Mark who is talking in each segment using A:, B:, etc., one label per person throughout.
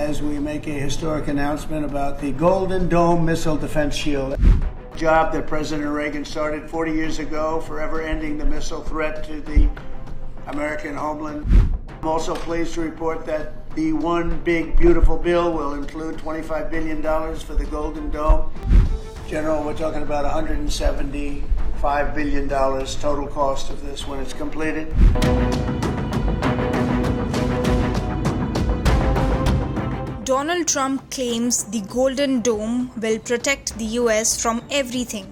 A: as we make a historic announcement about the Golden Dome Missile Defense Shield. Job that President Reagan started 40 years ago, forever ending the missile threat to the American homeland. I'm also pleased to report that the one big beautiful bill will include $25 billion for the Golden Dome. General, we're talking about $175 billion total cost of this when it's completed.
B: Donald Trump claims the Golden Dome will protect the US from everything: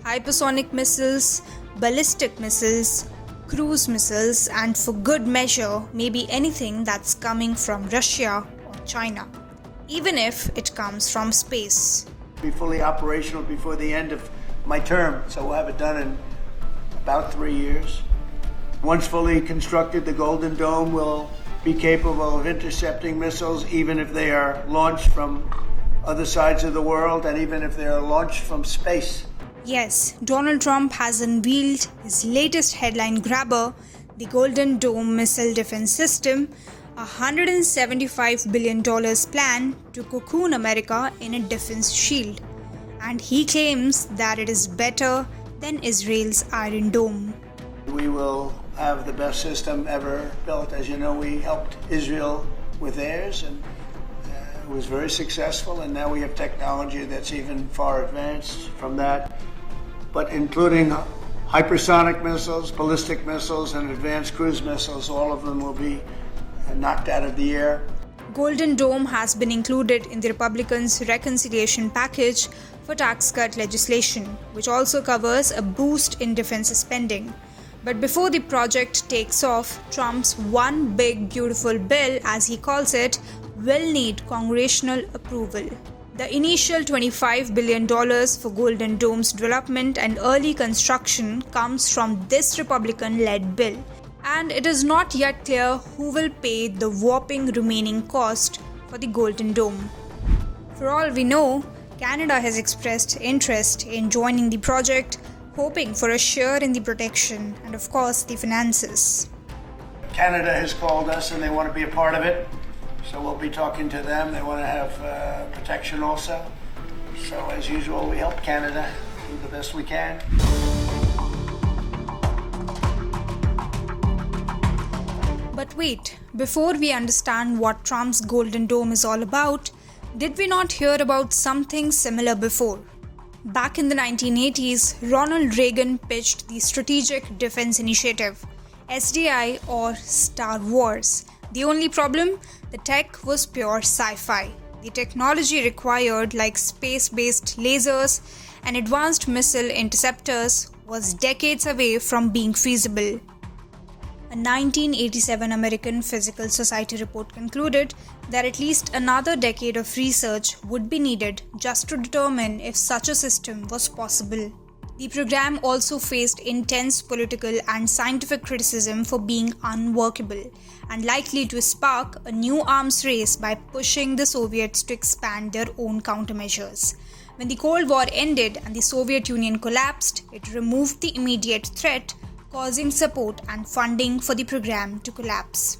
B: hypersonic missiles, ballistic missiles, cruise missiles, and for good measure, maybe anything that's coming from Russia or China, even if it comes from space.
A: Be fully operational before the end of my term, so we'll have it done in about 3 years. Once fully constructed, the Golden Dome will be capable of intercepting missiles even if they are launched from other sides of the world and even if they are launched from space.
B: Yes, Donald Trump has unveiled his latest headline grabber, the Golden Dome Missile Defense System, a $175 billion plan to cocoon America in a defense shield. And he claims that it is better than Israel's Iron Dome.
A: We will have the best system ever built. As you know, we helped Israel with theirs, and it was very successful, and now we have technology that's even far advanced from that. But including hypersonic missiles, ballistic missiles, and advanced cruise missiles, all of them will be knocked out of the air.
B: Golden Dome has been included in the Republicans' reconciliation package for tax cut legislation, which also covers a boost in defense spending. But before the project takes off, Trump's one big beautiful bill, as he calls it, will need congressional approval. The initial $25 billion for Golden Dome's development and early construction comes from this Republican-led bill. And it is not yet clear who will pay the whopping remaining cost for the Golden Dome. For all we know, Canada has expressed interest in joining the project, hoping for a share in the protection and, of course, the finances.
A: Canada has called us and they want to be a part of it, so we'll be talking to them. They want to have protection also. So, as usual, we help Canada do the best we can.
B: But wait, before we understand what Trump's Golden Dome is all about, did we not hear about something similar before? Back in the 1980s, Ronald Reagan pitched the Strategic Defense Initiative, SDI or Star Wars. The only problem? The tech was pure sci-fi. The technology required, like space-based lasers and advanced missile interceptors, was decades away from being feasible. A 1987 American Physical Society report concluded that at least another decade of research would be needed just to determine if such a system was possible. The program also faced intense political and scientific criticism for being unworkable and likely to spark a new arms race by pushing the Soviets to expand their own countermeasures. When the Cold War ended and the Soviet Union collapsed, it removed the immediate threat, causing support and funding for the program to collapse.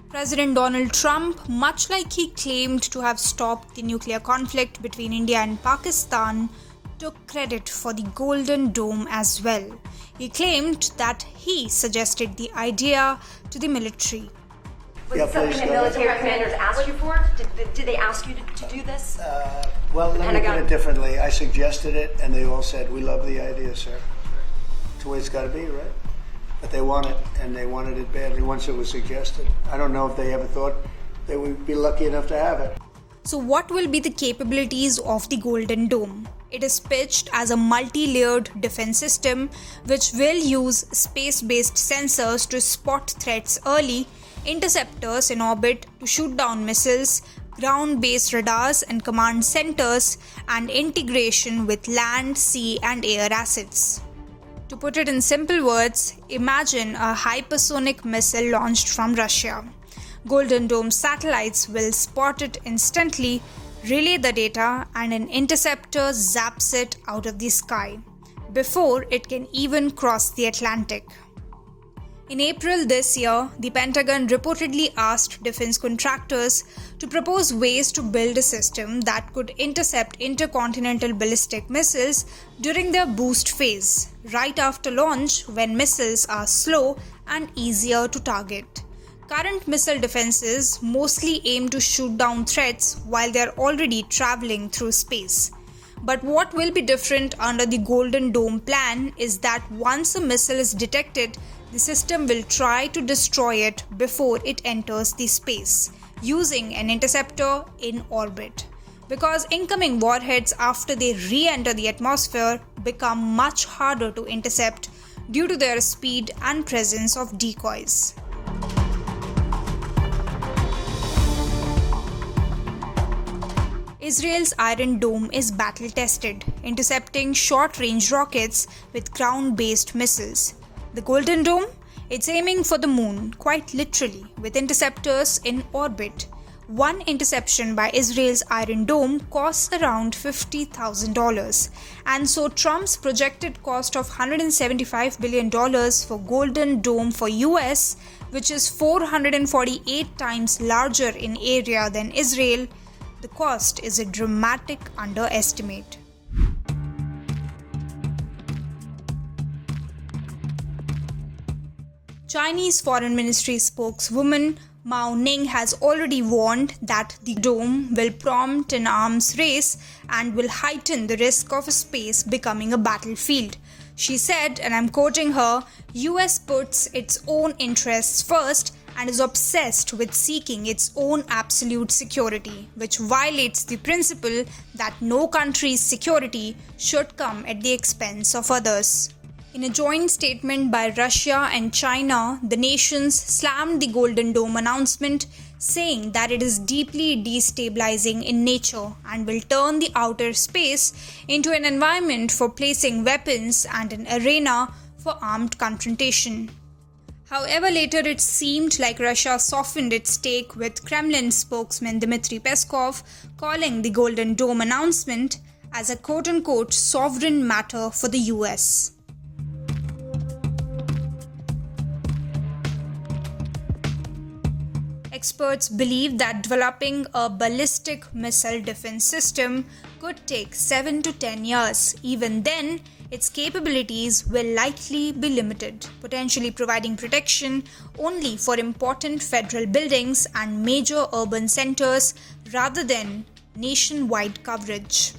B: President Donald Trump, much like he claimed to have stopped the nuclear conflict between India and Pakistan, took credit for the Golden Dome as well. He claimed that he suggested the idea to the military.
C: Was it something the military commanders asked you for? Did they ask you to do this?
A: Well, let me put it differently. I suggested it, and they all said, "We love the idea, sir." That's the way it's got to be, right? But they want it, and they wanted it badly once it was suggested. I don't know if they ever thought they would be lucky enough to have it.
B: So what will be the capabilities of the Golden Dome? It is pitched as a multi-layered defense system which will use space-based sensors to spot threats early, interceptors in orbit to shoot down missiles, ground-based radars and command centers, and integration with land, sea, and air assets. To put it in simple words, imagine a hypersonic missile launched from Russia. Golden Dome satellites will spot it instantly, relay the data, and an interceptor zaps it out of the sky before it can even cross the Atlantic. In April this year, the Pentagon reportedly asked defense contractors to propose ways to build a system that could intercept intercontinental ballistic missiles during their boost phase, right after launch when missiles are slow and easier to target. Current missile defenses mostly aim to shoot down threats while they are already traveling through space. But what will be different under the Golden Dome plan is that once a missile is detected, the system will try to destroy it before it enters the space, using an interceptor in orbit. Because incoming warheads after they re-enter the atmosphere become much harder to intercept due to their speed and presence of decoys. Israel's Iron Dome is battle-tested, intercepting short-range rockets with ground-based missiles. The Golden Dome? It's aiming for the moon, quite literally, with interceptors in orbit. One interception by Israel's Iron Dome costs around $50,000, and so Trump's projected cost of $175 billion for Golden Dome for US, which is 448 times larger in area than Israel, the cost is a dramatic underestimate. Chinese Foreign Ministry spokeswoman Mao Ning has already warned that the dome will prompt an arms race and will heighten the risk of space becoming a battlefield. She said, and I'm quoting her, US puts its own interests first and is obsessed with seeking its own absolute security, which violates the principle that no country's security should come at the expense of others. In a joint statement by Russia and China, the nations slammed the Golden Dome announcement, saying that it is deeply destabilizing in nature and will turn the outer space into an environment for placing weapons and an arena for armed confrontation. However, later it seemed like Russia softened its take, with Kremlin spokesman Dmitry Peskov calling the Golden Dome announcement as a quote-unquote sovereign matter for the US. Experts believe that developing a ballistic missile defense system could take 7 to 10 years. Even then, its capabilities will likely be limited, potentially providing protection only for important federal buildings and major urban centers rather than nationwide coverage.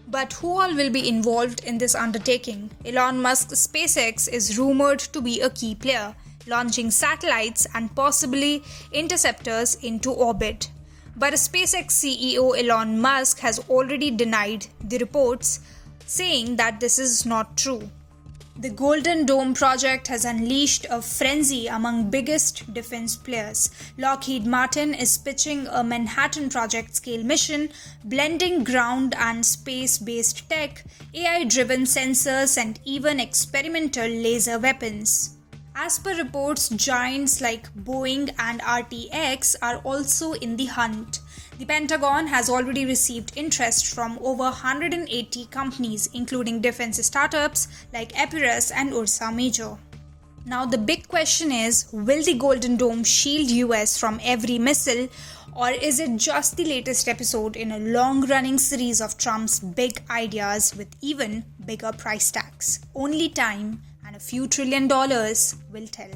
B: But who all will be involved in this undertaking? Elon Musk's SpaceX is rumored to be a key player, launching satellites and possibly interceptors into orbit. But SpaceX CEO Elon Musk has already denied the reports, saying that this is not true. The Golden Dome project has unleashed a frenzy among biggest defense players. Lockheed Martin is pitching a Manhattan Project-scale mission, blending ground and space-based tech, AI-driven sensors, and even experimental laser weapons. As per reports, giants like Boeing and RTX are also in the hunt. The Pentagon has already received interest from over 180 companies, including defense startups like Epirus and Ursa Major. Now the big question is, will the Golden Dome shield US from every missile, or is it just the latest episode in a long-running series of Trump's big ideas with even bigger price tags? Only time and a few $1 trillion will tell.